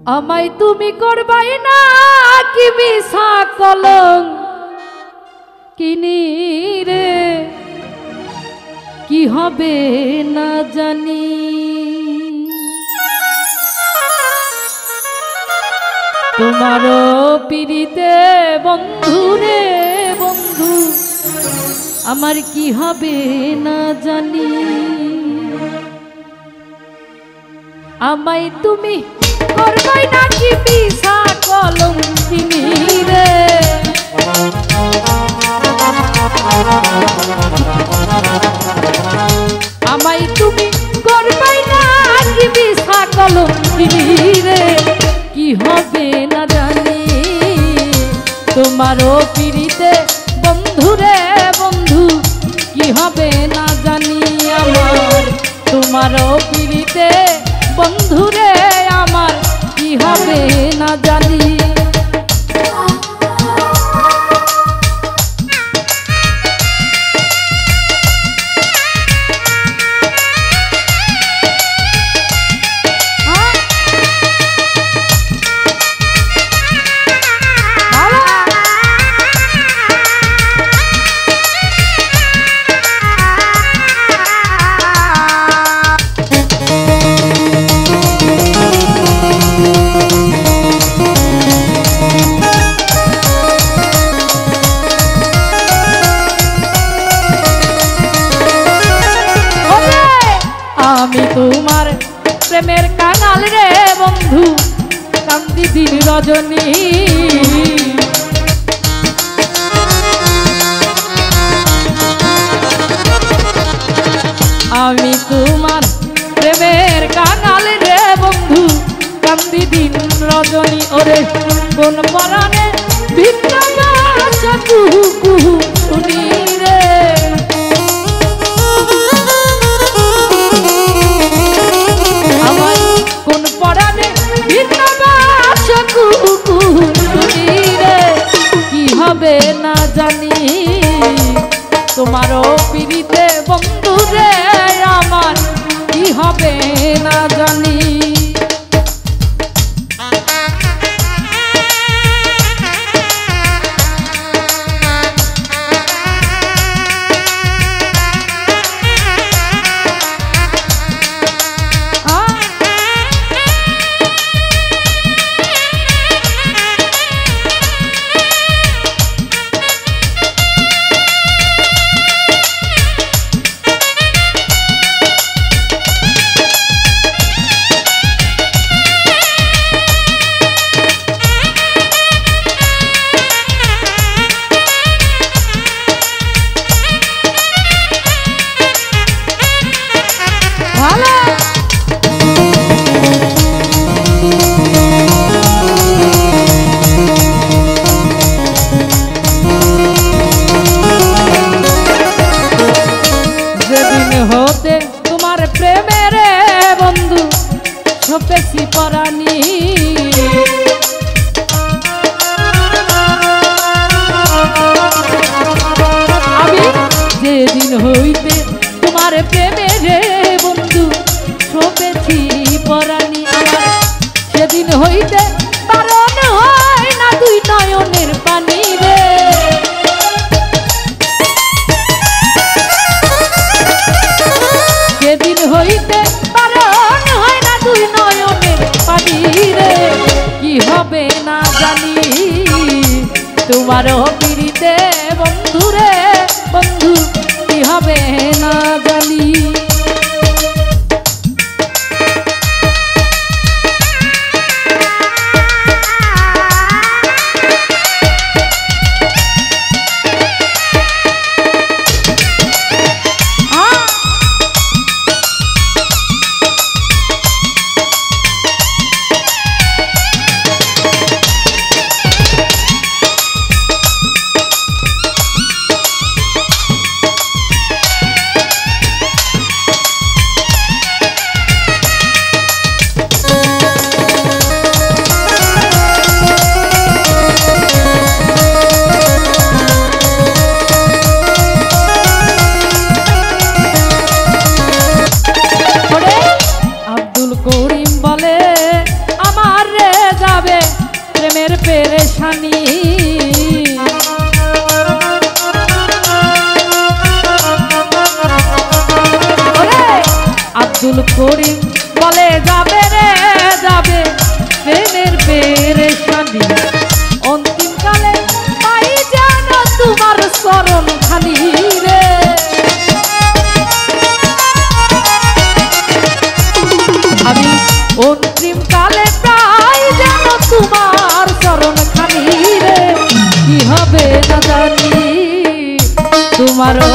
আমায় তুমি করবাই না কি মিছা কলঙ্ক কিনি রে, কি হবে না জানি। তোমারও পিড়িতে বন্ধু রে বন্ধু, আমার কি হবে না জানি। আমায় তুমি করবাই না কি মিছা কলঙ্ক কিনি রে, আমায় তুমি করবাই না কি মিছা কলঙ্ক কিনি রে, কি হবে না জানি। তোমারও পিড়িতে বন্ধু রে বন্ধু, কি হবে না জানি আমার। তোমারও পিড়িতে বন্ধু রে আমার, কি হবে না জানি। আমি তোমার প্রেমের কাঙাল রে বন্ধু, কান্দি দিন রজনী। আমি তোমার প্রেমের কাঙাল রে বন্ধু, কান্দি দিন রজনী। ওরে কোন পরাণে ভিন্ন ভাষা কুহু কুহু শুনি রে, কোন পরাণে ভিন্ন ভাষা কুহু কুহু শুনি রে, কি হবে না জানি। তোমারও পিড়িতে বন্ধু রে আমার, কি হবে না জানি। হতে তোমার প্রেমের বন্ধু সপেছি পরাণী, আমি যেদিন হইতে তোমার প্রেমের বন্ধু সপেছি পরাণী, আমার সেদিন হইতে বারণ হয় না দুই নয়নের পানি রে। সেদিন হইতে বারণ হয় না দুই নয়নের পানি রে, কি হবে না জানি। তোমারও পিড়িতে বন্ধু রে বন্ধু, কি হবে না জানি। যাবে প্রেমের পেরেশানি। আব্দুল করিম বলে যাবে রে যাবে প্রেমের পেরেশানি। অন্তিমকালে পাই যেন তোমার চরণ খানি রে। আমি অন্তিমকালে পাই যেন তোমার চরণ খানি রে। কি হবে না জানি তোমারও